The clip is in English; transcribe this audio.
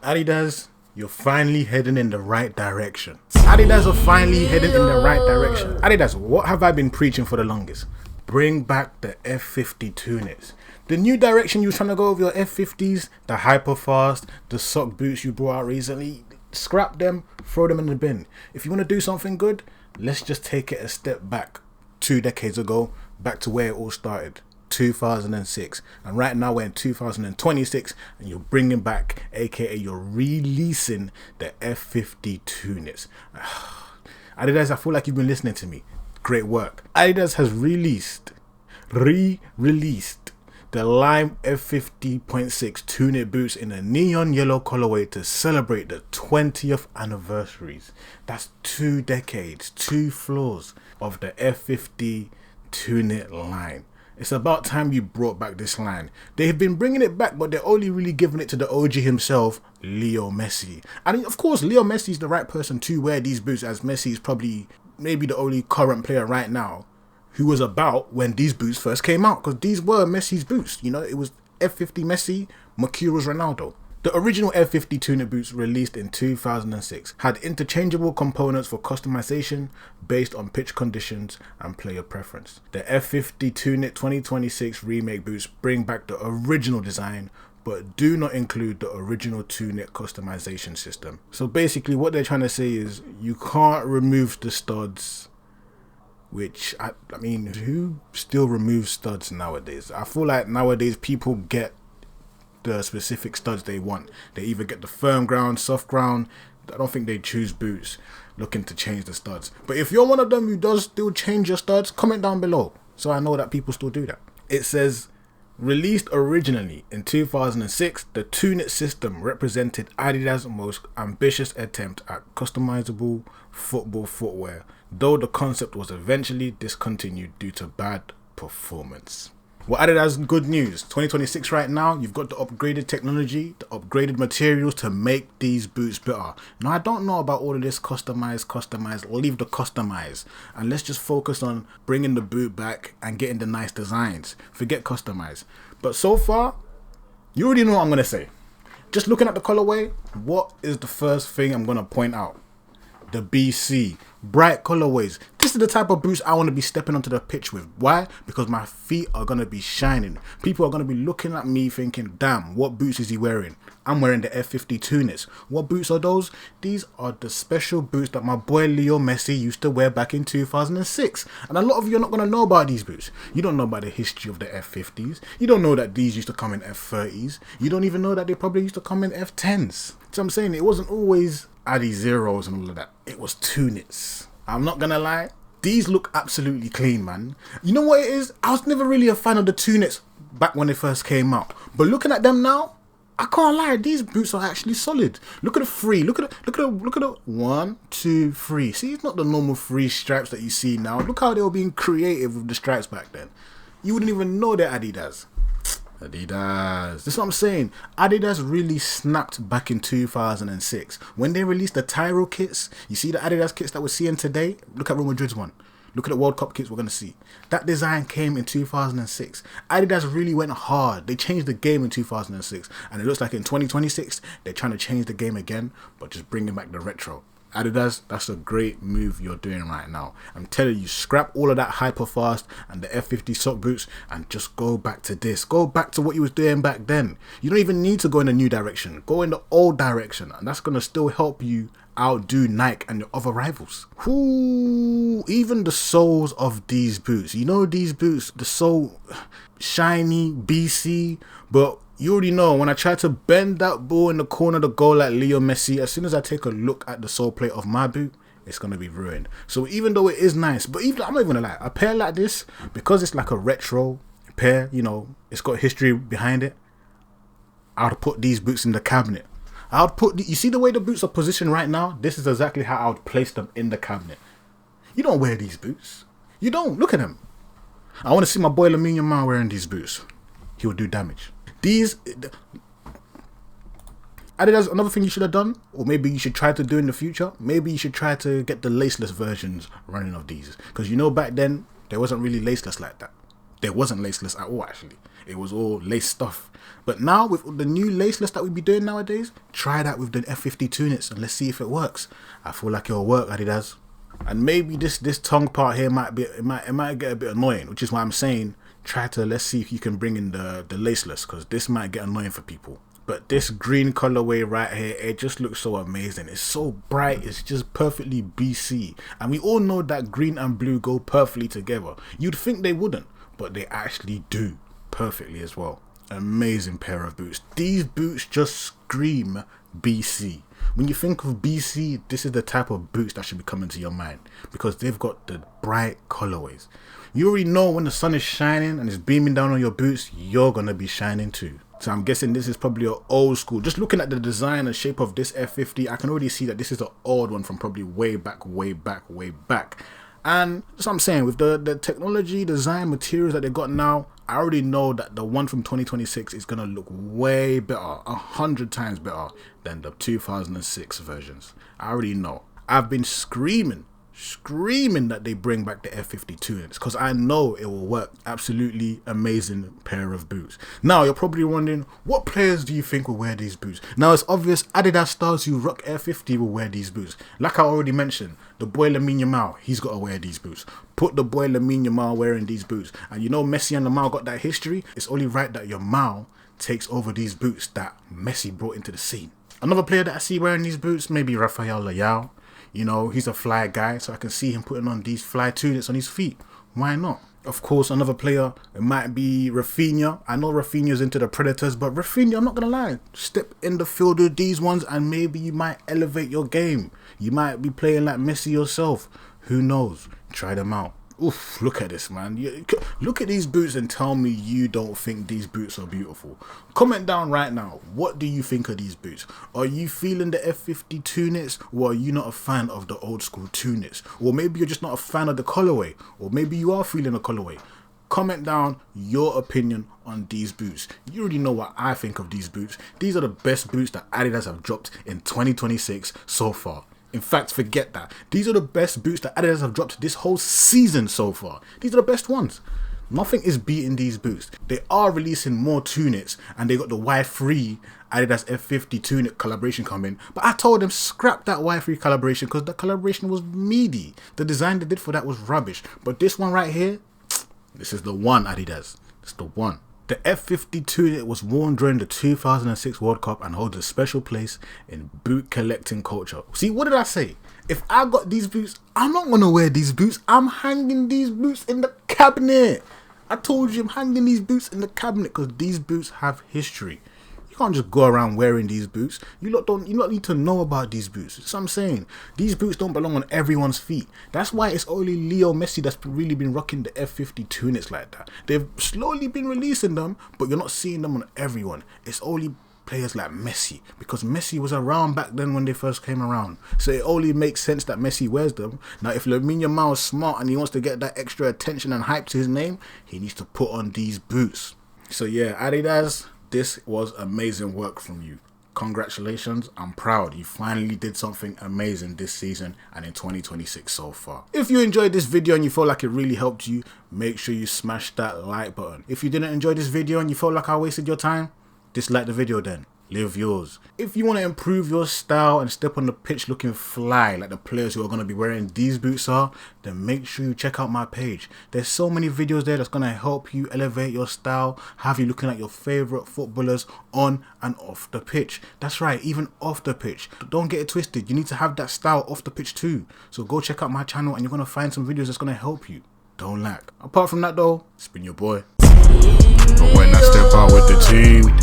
Adidas, you're finally heading in the right direction. Adidas are finally heading in the right direction. Adidas, what have I been preaching for the longest? Bring back the F50 Tunits. The new direction you were trying to go with your F50s, the hyperfast, the sock boots you brought out recently, scrap them, throw them in the bin. If you want to do something good, let's just take it a step back 2 decades ago, back to where it all started. 2006, and right now we're in 2026 and you're bringing back, aka you're releasing the F50 Tunits. Adidas, I feel like you've been listening to me. Great work. Adidas has released the Lime F50.6 Tunit boots in a neon yellow colorway to celebrate the 20th anniversaries. That's 2 decades, 2 floors of the F50 Tunit line. It's about time you brought back this line. They have been bringing it back, but they're only really giving it to the OG himself, Lionel Messi. And of course, Lionel Messi is the right person to wear these boots, as Messi is probably maybe the only current player right now who was about when these boots first came out. Because these were Messi's boots. You know, it was F50 Messi, Mercurial's Ronaldo. The original F50 Tunit boots, released in 2006, had interchangeable components for customization based on pitch conditions and player preference. The F50 Tunit 2026 remake boots bring back the original design, but do not include the original Tunit customization system. So basically what they're trying to say is you can't remove the studs, which, I mean, who still removes studs nowadays? I feel like nowadays people get the specific studs they want. They either get the firm ground, soft ground. I don't think they choose boots looking to change the studs. But if you're one of them who does still change your studs, comment down below so I know that people still do that. It says, released originally in 2006, the Tunit system represented Adidas' most ambitious attempt at customizable football footwear, though the concept was eventually discontinued due to bad performance. Well, Adidas, good news. 2026 right now, you've got the upgraded technology, the upgraded materials to make these boots better. Now, I don't know about all of this customize, leave the customize. And let's just focus on bringing the boot back and getting the nice designs. Forget customize. But so far, you already know what I'm going to say. Just looking at the colorway, what is the first thing I'm going to point out? The BC, bright colorways. This is the type of boots I want to be stepping onto the pitch with. Why? Because my feet are going to be shining. People are going to be looking at me thinking, damn, what boots is he wearing? I'm wearing the F50 Tunits. What boots are those? These are the special boots that my boy Lionel Messi used to wear back in 2006. And a lot of you are not going to know about these boots. You don't know about the history of the F50s. You don't know that these used to come in F30s. You don't even know that they probably used to come in F10s. So I'm saying it wasn't always Adi Zeros and all of that. It was Tunits. I'm not gonna lie, these look absolutely clean, man. You know what it is? I was never really a fan of the Tunits back when they first came out. But looking at them now, I can't lie, these boots are actually solid. Look at the free. Look at the 1, 2, 3. See, it's not the normal 3 stripes that you see now. Look how they were being creative with the stripes back then. You wouldn't even know they're Adidas. Adidas. That's what I'm saying. Adidas really snapped back in 2006. When they released the Tyro kits, you see the Adidas kits that we're seeing today? Look at Real Madrid's one. Look at the World Cup kits we're going to see. That design came in 2006. Adidas really went hard. They changed the game in 2006. And it looks like in 2026, they're trying to change the game again, but just bringing back the retro. Adidas, that's a great move you're doing right now. I'm telling you, scrap all of that hyperfast and the F50 sock boots and just go back to this. Go back to what you was doing back then. You don't even need to go in a new direction. Go in the old direction, and that's going to still help you outdo Nike and your other rivals. Ooh, even the soles of these boots. You know these boots, the sole shiny, BC, but you already know, when I try to bend that ball in the corner of the goal like Leo Messi, as soon as I take a look at the sole plate of my boot, it's going to be ruined. So even though it is nice, but even, I'm not even going to lie, a pair like this, because it's like a retro pair, you know, it's got history behind it, I would put these boots in the cabinet. I would put, you see the way the boots are positioned right now? This is exactly how I would place them in the cabinet. You don't wear these boots. You don't. Look at them. I want to see my boy Lamine Yamal wearing these boots. He will do damage. These, Adidas, another thing you should have done, or maybe you should try to do in the future, maybe you should try to get the laceless versions running of these. Because you know back then, there wasn't really laceless like that. There wasn't laceless at all, actually. It was all lace stuff. But now with the new laceless that we be doing nowadays, try that with the F50 Tunits and let's see if it works. I feel like it'll work, Adidas. And maybe this tongue part here might get a bit annoying, which is why I'm saying let's see if you can bring in the laceless, because this might get annoying for people. But this green colorway right here, it just looks so amazing. It's so bright, it's just perfectly BC. And we all know that green and blue go perfectly together. You'd think they wouldn't, but they actually do perfectly as well. Amazing pair of boots. These boots just scream BC. When you think of BC, this is the type of boots that should be coming to your mind, because they've got the bright colorways. You already know when the sun is shining and it's beaming down on your boots, you're gonna be shining too. So I'm guessing this is probably an old school. Just looking at the design and shape of this F50, I can already see that this is an old one from probably way back. And that's what I'm saying, with the technology, design, materials that they got now, I already know that the one from 2026 is going to look way better, 100 times better than the 2006 versions. I already know. I've been screaming that they bring back the F50 Tunits, because I know it will work. Absolutely amazing pair of boots. Now you're probably wondering, what players do you think will wear these boots? Now it's obvious Adidas stars who rock F50 will wear these boots. Like I already mentioned, the boy Lamine Yamal, he's got to wear these boots. Put the boy Lamine Yamal wearing these boots. And you know Messi and Yamal got that history. It's only right that Yamal takes over these boots that Messi brought into the scene. Another player that I see wearing these boots, maybe Rafael Leao. You know, he's a fly guy, so I can see him putting on these fly Tunits on his feet. Why not? Of course, another player, it might be Rafinha. I know Rafinha's into the Predators, but Rafinha, I'm not going to lie, step in the field with these ones and maybe you might elevate your game. You might be playing like Messi yourself. Who knows? Try them out. Oof, look at this, man. Look at these boots and tell me you don't think these boots are beautiful. Comment down right now. What do you think of these boots? Are you feeling the F50 Tunits, or are you not a fan of the old school Tunits? Or maybe you're just not a fan of the colorway, or maybe you are feeling a colorway. Comment down your opinion on these boots. You already know what I think of these boots. These are the best boots that Adidas have dropped in 2026 so far. In fact, forget that. These are the best boots that Adidas have dropped this whole season so far. These are the best ones. Nothing is beating these boots. They are releasing more Tunits, and they got the Y3 Adidas F50 Tunit collaboration coming. But I told them scrap that Y3 collaboration, because the collaboration was meaty. The design they did for that was rubbish. But this one right here, this is the one, Adidas. It's the one. The F50 Tunit was worn during the 2006 World Cup and holds a special place in boot collecting culture. See, what did I say? If I got these boots, I'm not going to wear these boots. I'm hanging these boots in the cabinet. I told you I'm hanging these boots in the cabinet because these boots have history. You can't just go around wearing these boots. You lot need to know about these boots. That's what I'm saying. These boots don't belong on everyone's feet. That's why it's only Lionel Messi that's really been rocking the F50 Tunits like that. They've slowly been releasing them, but you're not seeing them on everyone. It's only players like Messi, because Messi was around back then when they first came around. So it only makes sense that Messi wears them. Now, if Lamine Yamal is smart and he wants to get that extra attention and hype to his name, he needs to put on these boots. So yeah, Adidas, this was amazing work from you. Congratulations, I'm proud. You finally did something amazing this season and in 2026 so far. If you enjoyed this video and you felt like it really helped you, make sure you smash that like button. If you didn't enjoy this video and you felt like I wasted your time, dislike the video then. Live yours. If you want to improve your style and step on the pitch looking fly like the players who are going to be wearing these boots are, then make sure you check out my page. There's so many videos there that's going to help you elevate your style, have you looking at your favorite footballers on and off the pitch. That's right, even off the pitch. Don't get it twisted. You need to have that style off the pitch too. So go check out my channel and you're going to find some videos that's going to help you. Don't lack. Apart from that though, it's been your boy. But when I step out with the team,